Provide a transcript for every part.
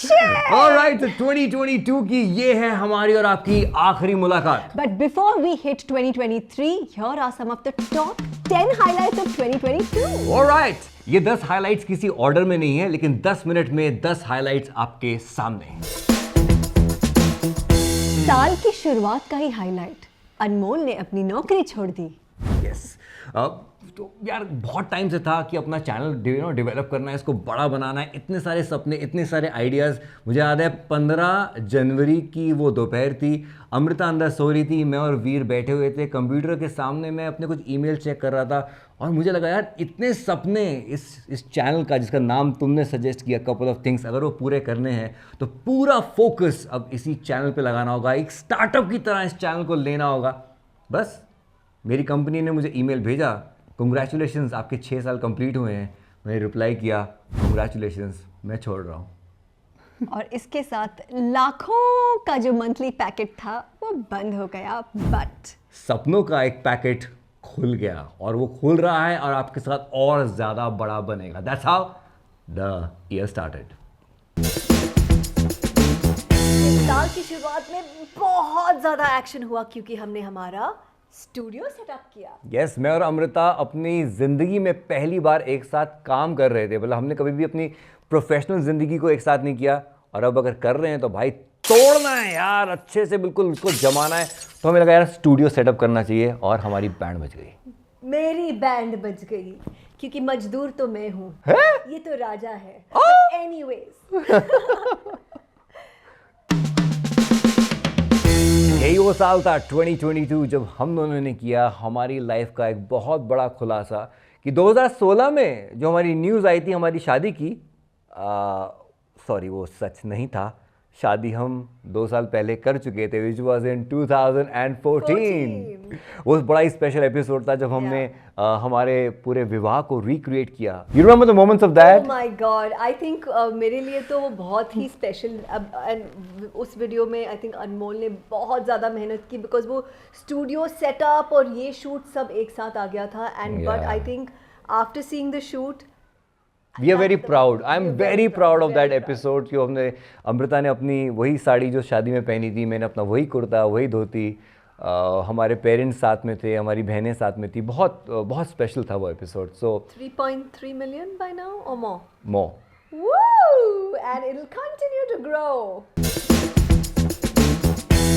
Alright, तो 2022 की ये है हमारी और आपकी आखिरी मुलाकात. But before we hit 2023, here are some of the top 10 highlights of 2022. Alright, ये 10 हाइलाइट्स किसी ऑर्डर में नहीं है, लेकिन 10 मिनट में 10 हाइलाइट्स आपके सामने हैं. साल की शुरुआत का ही हाईलाइट, अनमोल ने अपनी नौकरी छोड़ दी. यस तो यार बहुत टाइम से था कि अपना चैनल डेवलप करना है, इसको बड़ा बनाना है. इतने सारे सपने, इतने सारे आइडियाज़. मुझे याद है 15 जनवरी की वो दोपहर थी, अमृता अंदर सो रही थी, मैं और वीर बैठे हुए थे कंप्यूटर के सामने. मैं अपने कुछ ईमेल चेक कर रहा था और मुझे लगा यार इतने सपने इस चैनल का, जिसका नाम तुमने सजेस्ट किया कपल ऑफ थिंग्स, अगर वो पूरे करने हैं तो पूरा फोकस अब इसी चैनल पे लगाना होगा. एक स्टार्टअप की तरह इस चैनल को लेना होगा. बस मेरी कंपनी ने मुझे ईमेल भेजा, कंग्रेचुलेशंस आपके 6 साल कंप्लीट हुए हैं. मैंने रिप्लाई किया, कंग्रेचुलेशंस मैं छोड़ रहा हूँ. और इसके साथ लाखों का जो मंथली पैकेट था वो बंद हो गया. बट सपनों का एक पैकेट खुल गया और वो खुल रहा है और आपके साथ और ज़्यादा बड़ा बनेगा. That's how the year started. साल की शुरुआत में बहुत ज़्यादा एक्शन हुआ क्योंकि हमने हमारा स्टूडियो सेटअप किया. यस, मैं और अमृता अपनी ज़िंदगी में पहली बार एक साथ काम कर रहे थे. मतलब हमने कभी भी अपनी प्रोफेशनल ज़िंदगी को एक साथ नहीं किया, और अब अगर कर रहे हैं तो भाई तोड़ना है यार, अच्छे से बिल्कुल उसको जमाना है. तो हमें लगा यार स्टूडियो सेटअप करना चाहिए और हमारी बैंड बज गई. मेरी बैंड बज गई क्योंकि मजदूर तो मैं हूँ, ये तो राजा है. एनीवेज यही वो साल था 2022 जब हम दोनों ने किया हमारी लाइफ का एक बहुत बड़ा खुलासा कि 2016 में जो हमारी न्यूज़ आई थी हमारी शादी की, सॉरी वो सच नहीं था. शादी हम 2 साल पहले कर चुके थे, विच वॉज इन 2014. वो बड़ा ही स्पेशल एपिसोड था जब हमने हमारे पूरे विवाह को रिक्रिएट किया. You remember the moments of that? Oh my God, I think मेरे लिए तो वो बहुत ही स्पेशल. अब उस वीडियो में आई थिंक अनमोल ने बहुत ज़्यादा मेहनत की बिकॉज वो स्टूडियो सेटअप और ये शूट सब एक साथ आ गया था. And but I think after seeing the shoot we are very proud. I am very proud of that episode कि हमने, अमृता ने अपनी वही साड़ी जो शादी में पहनी थी, मैंने अपना वही कुर्ता, वही धोती. हमारे पेरेंट्स साथ में थे, हमारी बहनें साथ में थी. बहुत बहुत स्पेशल था वो episode. So 3.3 million by now or more? More. Woo! And it'll continue to grow.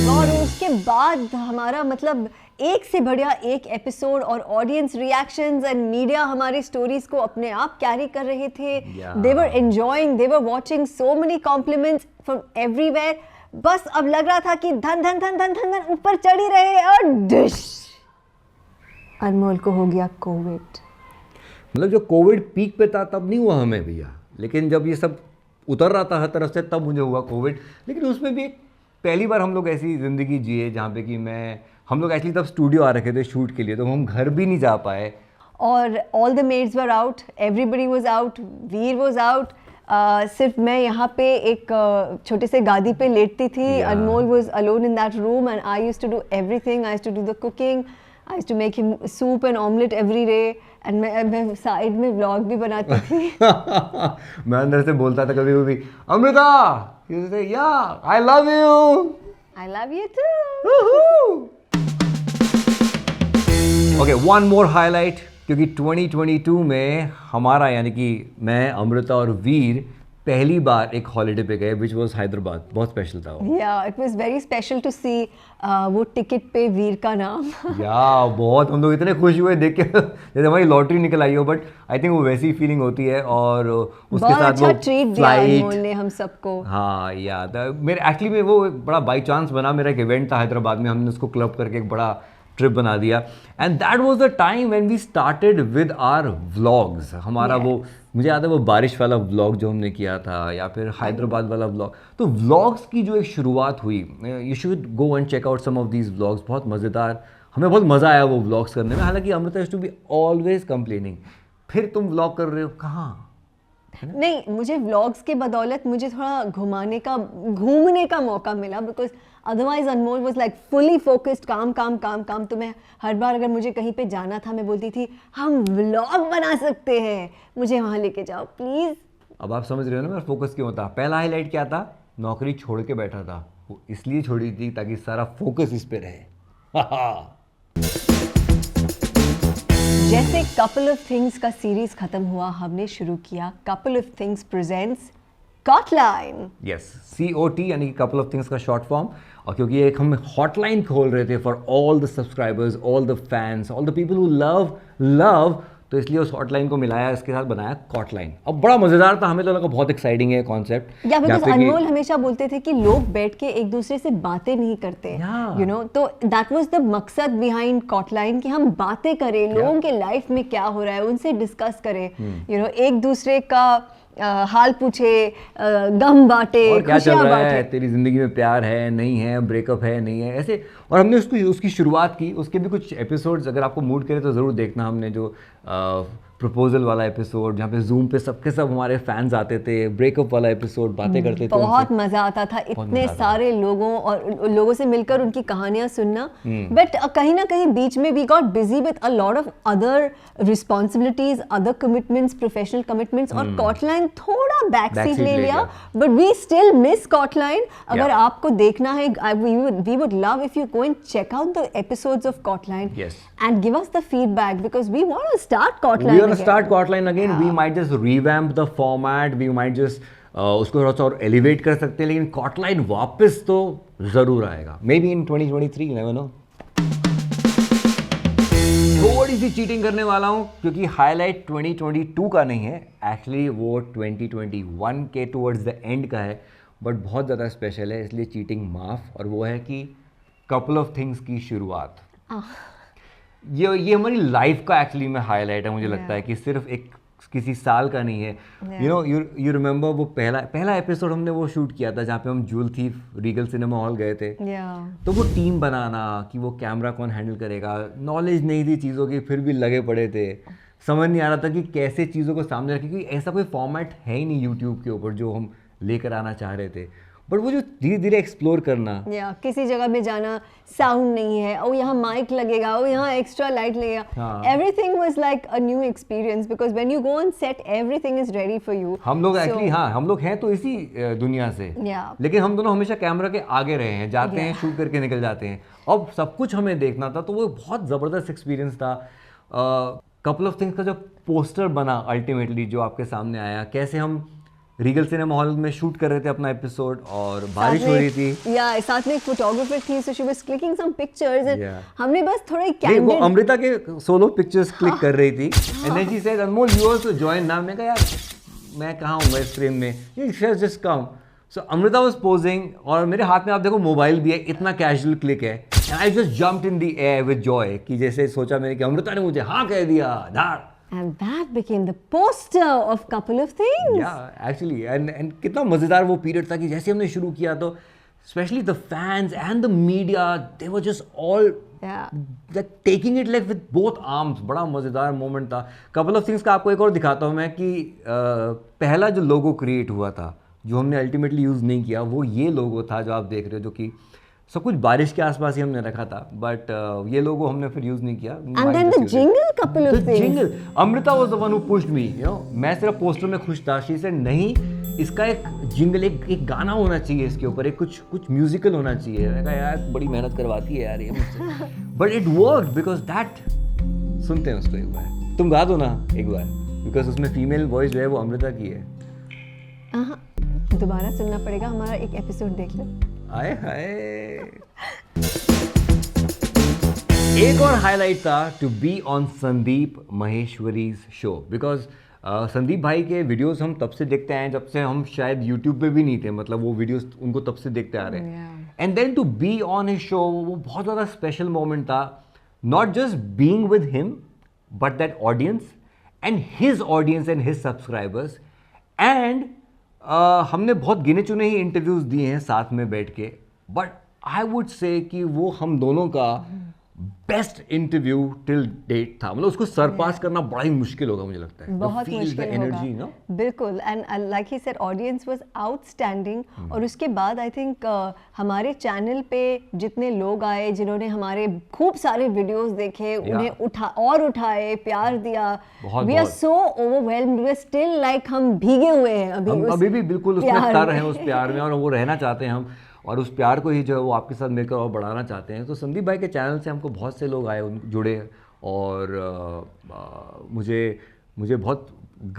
और उसके बाद हमारा मतलब एक से बढ़िया एक एपिसोड और ऑडियंस रिएक्शंस एंड मीडिया हमारी स्टोरीज को अपने आप कैरी कर रहे थे. They were enjoying, they were watching so many compliments from everywhere. बस अब लग रहा था कि धन धन धन धन धन धन ऊपर चढ़ ही रहे और डिश, अनमोल को हो गया कोविड. मतलब जो कोविड पीक पे था तब नहीं हुआ हमें भैया, लेकिन जब ये सब उतर रहा था हर तरफ से तब मुझे हुआ कोविड. लेकिन उसमें भी एक पहली बार हम लोग ऐसी ज़िंदगी जिए जहाँ पे कि हम लोग एक्चुअली तब स्टूडियो आ रखे थे शूट के लिए, तो हम घर भी नहीं जा पाए. और all the maids were out, everybody was out, Veer was out. सिर्फ मैं यहाँ पे एक छोटे से गादी पे लेटती थी. Anmol was alone in that room and I used to do everything. I used to do the cooking, I used to make him soup and omelette every day. And मैं साइड में व्लॉग भी बनाती थी. मैं अंदर से बोलता था कभी कभी, अमृता, या I love you. I love you too. Okay, one more highlight, क्योंकि 2022 में हमारा यानी कि मैं, अमृता और वीर पहली बार एक हॉलिडे पे गए, विच वॉज हैदराबाद. बहुत स्पेशल था वो. Yeah it was very special to see वो टिकट पे वीर का नाम. या बहुत हम लोग इतने खुश हुए देख के जैसे हमारी लॉटरी निकल आई हो. बट आई थिंक वो वैसी फीलिंग होती है. और उसके साथ अच्छा वो ट्रीट दिया अनमोल ने हम सबको. हाँ याद है मेरे. एक्चुअली में वो बड़ा बाई चांस बना. मेरा एक इवेंट था हैदराबाद में, हमने उसको क्लब करके एक बड़ा ट्रिप बना दिया. And that was the time when we started with our vlogs. हमारा वो मुझे याद है वो बारिश वाला व्लॉग जो हमने किया था, या फिर हैदराबाद वाला व्लॉग. तो व्लॉग्स की जो एक शुरुआत हुई, you should go and check out some of these vlogs. बहुत मज़ेदार, हमें बहुत मज़ा आया वो व्लॉग्स करने में. हालांकि Amrita used to be always complaining, फिर तुम व्लॉग कर रहे हो कहाँ. नहीं, मुझे व्लॉग्स के बदौलत मुझे थोड़ा घूमने का मौका मिला. Because otherwise Anmol was like fully focused, काम काम काम काम. तो मैं हर बार अगर मुझे कहीं पे जाना था मैं बोलती थी हम व्लॉग बना सकते हैं, मुझे वहाँ लेके जाओ प्लीज़. अब आप समझ रहे हो ना मेरा फोकस क्यों था। पहला हाईलाइट क्या था, नौकरी छोड़ के बैठा था, वो इसलिए छोड़ी थी ताकि सारा फोकस इस पे रहे। जैसे कपल ऑफ थिंग्स का सीरीज खत्म हुआ, हमने शुरू किया couple of things presents COTline। Yes, COT यानी कि कपल ऑफ थिंग्स का शॉर्ट फॉर्म। और क्योंकि एक हम हॉटलाइन खोल रहे थे for all the subscribers, all the fans, all the people who love, तो इसलिए उस हॉटलाइन को मिलाया, इसके साथ बनाया COTline। अब बड़ा मजेदार था, हमें तो लगा बहुत एक्साइटिंग है कॉन्सेप्ट। या बिकॉज अनमोल हमेशा बोलते थे कि लोग बैठ के एक दूसरे से बातें नहीं करते, यू नो, तो दैट वाज द मकसद बिहाइंड COTline कि हम बातें करें, लोगों के लाइफ में क्या हो रहा है उनसे डिस्कस करें, यू नो, एक दूसरे का हाल पूछे, गम बांटे, खुशियां बांटे, तेरी जिंदगी में प्यार है नहीं है, ब्रेकअप है नहीं है, ऐसे। और हमने उसकी शुरुआत की, उसके भी कुछ एपिसोड्स अगर आपको मूड करे तो ज़रूर देखना। हमने जो प्रपोजल वाला एपिसोड जहाँ पे जूम पे सबके सब हमारे फैंस आते थे, ब्रेकअप वाला एपिसोड, बातें करते थे, बहुत मजा आता था, इतने सारे लोगों और लोगों से मिलकर उनकी कहानियां सुनना। बट कहीं ना कहीं बीच में we got busy with a lot of other responsibilities, other commitments, professional commitments, और COTline थोड़ा बैक सीट ले लिया, but we still miss COTline। अगर आपको देखना है, we would love if you go and check out the episodes of COTline and give us the feedback because we want to start COTline again. Start COTline again. We might just revamp the format. We might just उसको थोड़ा सा और elevate कर सकते हैं, लेकिन COTline वापस तो जरूर आएगा। Maybe in 2023, never know. थोड़ी सी चीटिंग करने वाला हूँ क्योंकि हाईलाइट 2022 का नहीं है, एक्चुअली वो 2021 के टुवर्ड्स द एंड का है, बट बहुत ज़्यादा स्पेशल है, इसलिए चीटिंग माफ। और वो है कि कपल ऑफ थिंग्स की शुरुआत। ये हमारी लाइफ का एक्चुअली में हाईलाइट है, मुझे लगता है कि सिर्फ एक किसी साल का नहीं है। यू नो, यू रिमेंबर वो पहला एपिसोड हमने वो शूट किया था जहाँ पे हम joule thief Regal cinema hall गए थे। तो वो टीम बनाना कि वो कैमरा कौन हैंडल करेगा, नॉलेज नहीं थी चीज़ों की, फिर भी लगे पड़े थे, समझ नहीं आ रहा था कि कैसे चीज़ों को सामने रखें, क्योंकि ऐसा कोई फॉर्मेट है ही नहीं यूट्यूब के ऊपर जो हम लेकर आना चाह रहे थे। बट वो जो धीरे धीरे एक्सप्लोर करना, किसी जगह में जाना, साउंड नहीं है, और यहाँ माइक लगेगा, और यहाँ एक्स्ट्रा लाइट लगेगा, everything was like a new experience because when you go on set everything is ready for you. हम लोग एक्चुअली हम लोग हैं तो इसी दुनिया से, लेकिन हम दोनों हमेशा कैमरा के आगे रहे हैं, जाते हैं, शूट करके निकल जाते हैं, अब सब कुछ हमें देखना था, तो वो बहुत ज़बरदस्त एक्सपीरियंस था। कपल ऑफ थिंग्स का जो पोस्टर बना अल्टीमेटली जो आपके सामने आया, कैसे हम रीगल सिनेमा हॉल में शूट कर रहे थे अपना एपिसोड और बारिश हो रही थी, या साथ में एक फोटोग्राफर थी, so she was clicking some pictures and हमने बस थोड़ा कैंडिड, वो अमृता के सोलो पिक्चर्स क्लिक कर रही थी, and then she said Anmol you also join ना। मैं कहा यार मैं कहाँ हूँ इस फ्रेम में, just come. So Amrita was posing और मेरे हाथ में आप देखो मोबाइल भी है, इतना कैजुअल क्लिक है, and I just jumped in the air with Joy कि जैसे सोचा मैंने कि अमृता ने मुझे हाँ कह दिया, धाड़। And that became the poster of couple of things. Yeah, actually, and कितना मजेदार वो पीरियड था कि जैसे हमने शुरू किया तो especially the fans and the media, they were just all like taking it like with both arms. बड़ा मजेदार मोमेंट था। couple of things का आपको एक और दिखाता हूँ मैं कि पहला जो लोगो क्रिएट हुआ था जो हमने अल्टीमेटली यूज़ नहीं किया, वो ये लोगो था जो आप देख रहे हो, जो कि सब कुछ बारिश के आसपास ही हमने रखा था, बट ये लोगो हमने फिर यूज नहीं किया। And then the jingle, couple of things. Jingle. Amrita was the one who pushed me. You know, मैं सिर्फ पोस्टर में खुश था। She said नहीं, इसका एक जिंगल, एक गाना होना चाहिए इसके ऊपर, एक कुछ म्यूजिकल होना चाहिए। मैंने कहा यार बड़ी मेहनत करवाती है यार ये मुझसे, but it worked because that. सुनते हैं उसको एक बार, तुम गा दो ना एक बार, बिकॉज उसमें फीमेल वॉइस जो है वो अमृता की है। दोबारा सुनना पड़ेगा, हमारा एक एपिसोड देख लो। हाय हाय। एक और हाईलाइट था to be on Sandeep Maheshwari's show, because Sandeep भाई के वीडियोस हम तब से देखते हैं जब से हम शायद यूट्यूब पे भी नहीं थे, मतलब वो वीडियोस उनको तब से देखते आ रहे हैं, and then to be on his show, वो बहुत ज़्यादा स्पेशल मोमेंट था, not just being with him but that audience and his audience and his subscribers, and हमने बहुत गिने चुने ही इंटरव्यूज़ दिए हैं साथ में बैठ के, बट आई वुड से कि वो हम दोनों का बेस्ट इंटरव्यू टिल डेट था, मतलब उसको सरपास करना बड़ा ही मुश्किल होगा मुझे लगता है। बहुत मुश्किल एनर्जी होगा, नो, बिल्कुल। And like he said audience was outstanding. और उसके बाद आई थिंक हमारे चैनल पे जितने लोग आए जिन्होंने हमारे खूब सारे वीडियोस देखे, उन्हें उठाए, प्यार दिया, we are so overwhelmed, we are still like हम भीगे हुए हैं अभी भी बिल्कुल उसमें तर हैं उस प्यार में, और वो रहना चाहते हैं हम, और उस प्यार को ही जो है वो आपके साथ मिलकर और बढ़ाना चाहते हैं। तो संदीप भाई के चैनल से हमको बहुत से लोग आए, जुड़े, और मुझे बहुत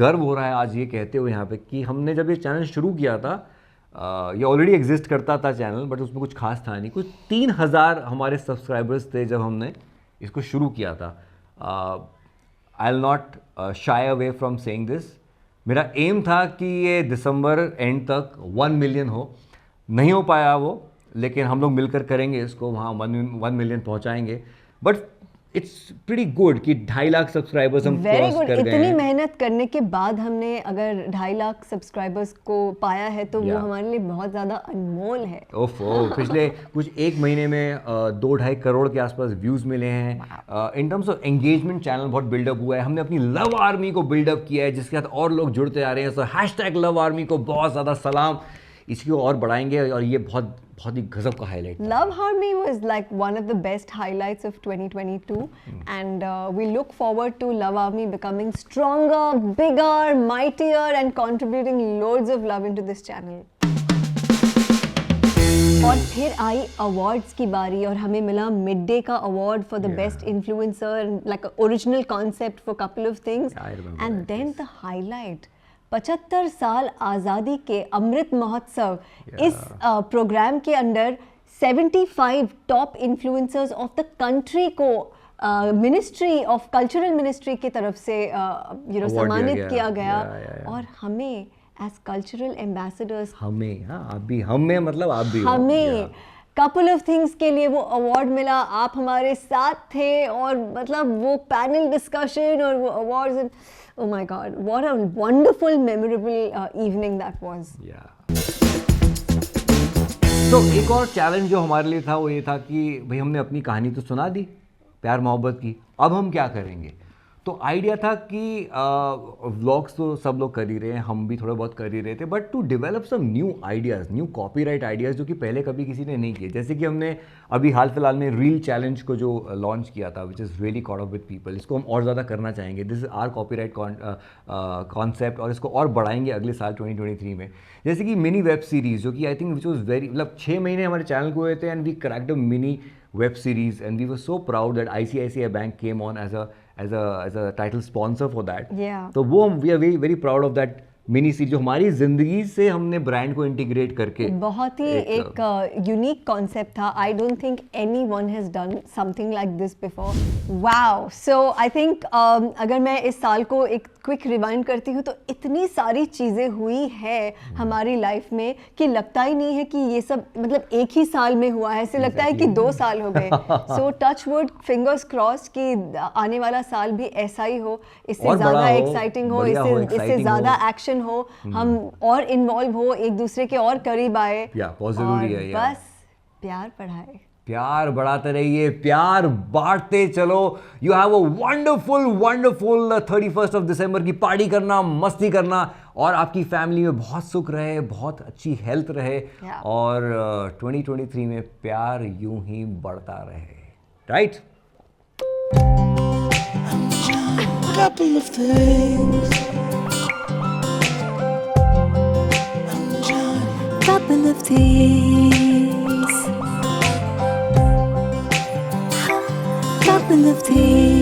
गर्व हो रहा है आज ये कहते हुए यहाँ पे कि हमने जब ये चैनल शुरू किया था, ये ऑलरेडी एग्जिस्ट करता था चैनल, बट उसमें कुछ खास था नहीं, कुछ 3000 हमारे सब्सक्राइबर्स थे जब हमने इसको शुरू किया था। I will not shy away from saying this, मेरा एम था कि ये दिसंबर एंड तक 1 मिलियन हो, नहीं हो पाया वो, लेकिन हम लोग मिलकर करेंगे इसको, वहाँ 1 मिलियन पहुँचाएंगे। बट इट्स प्रीटी गुड कि 2.5 लाख सब्सक्राइबर्स हम क्रॉस कर गए हैं। इतनी मेहनत करने के बाद हमने अगर 2.5 लाख सब्सक्राइबर्स को पाया है तो वो हमारे लिए बहुत ज़्यादा अनमोल है। पिछले कुछ 1 महीने में 2-2.5 करोड़ के आसपास व्यूज़ मिले हैं। In terms of engagement channel बहुत बिल्डअप हुआ है, हमने अपनी लव आर्मी को बिल्डअप किया है जिसके साथ और लोग जुड़ते आ रहे हैं। सो हैशटैग लव आर्मी को बहुत ज़्यादा सलाम, इसको और बढ़ाएंगे, और ये बहुत ही गजब का highlight. Love Harmony was like one of the best highlights of 2022, and we look forward to Love Army becoming stronger, bigger, mightier, and contributing loads of love into this channel. और फिर आई अवार्ड्स की बारी, और हमें मिला mid day का award for the best influencer, like original concept for couple of things, and then the highlight 75 साल आज़ादी के अमृत महोत्सव। इस प्रोग्राम के under 75 top influencers of the country को मिनिस्ट्री ऑफ कल्चरल मिनिस्ट्री की तरफ से सम्मानित किया गया। और हमें एज कल्चरल एम्बेसडर्स, हमें कपल ऑफ थिंग्स के लिए वो अवार्ड मिला। आप हमारे साथ थे, और मतलब वो पैनल डिस्कशन और वो awards, oh my god, what a wonderful memorable evening that was. तो एक और चैलेंज जो हमारे लिए था वो ये था कि भाई हमने अपनी कहानी तो सुना दी प्यार मोहब्बत की, अब हम क्या करेंगे। तो आइडिया था कि व्लॉग्स तो सब लोग कर ही रहे हैं, हम भी थोड़ा बहुत कर ही रहे थे, but to develop some new ideas, new copyright ideas जो कि पहले कभी किसी ने नहीं किए। जैसे कि हमने अभी हाल फिलहाल में रील चैलेंज को जो लॉन्च किया था, which is really caught off with people, इसको हम और ज़्यादा करना चाहेंगे। This is our copyright concept, और इसको और बढ़ाएंगे अगले साल 2023 में। जैसे कि मिनी वेब सीरीज़, जो कि I think which was very, मतलब 6 महीने हमारे चैनल को हुए थे, and we cracked a mini web series, and we were so proud that ICICI Bank came on as a title sponsor for that. तो वो we are very very proud of that mini series, जो हमारी जिंदगी से हमने brand को integrate करके, बहुत ही एक यूनिक कॉन्सेप्ट था। I don't think anyone has done something like this before. Wow, so I think अगर मैं इस साल को एक क्विक रिवाइंड करती हूँ तो इतनी सारी चीज़ें हुई है हमारी लाइफ में कि लगता ही नहीं है कि ये सब मतलब एक ही साल में हुआ है, ऐसे लगता है कि 2 साल हो गए। सो टच वुड, फिंगर्स क्रॉस कि आने वाला साल भी ऐसा ही हो, इससे ज़्यादा एक्साइटिंग हो, इससे ज़्यादा एक्शन हो, हम और इन्वॉल्व हो, एक दूसरे के और करीब आए, बहुत जरूरी है। बस प्यार बढ़ाए, प्यार बढ़ाते रहिए, प्यार बांटते चलो। You have a wonderful 31st of December की पार्टी करना, मस्ती करना, और आपकी फैमिली में बहुत सुख रहे, बहुत अच्छी हेल्थ रहे, और 2023 में प्यार यूं ही बढ़ता रहे, right? Couple of things. Couple of things.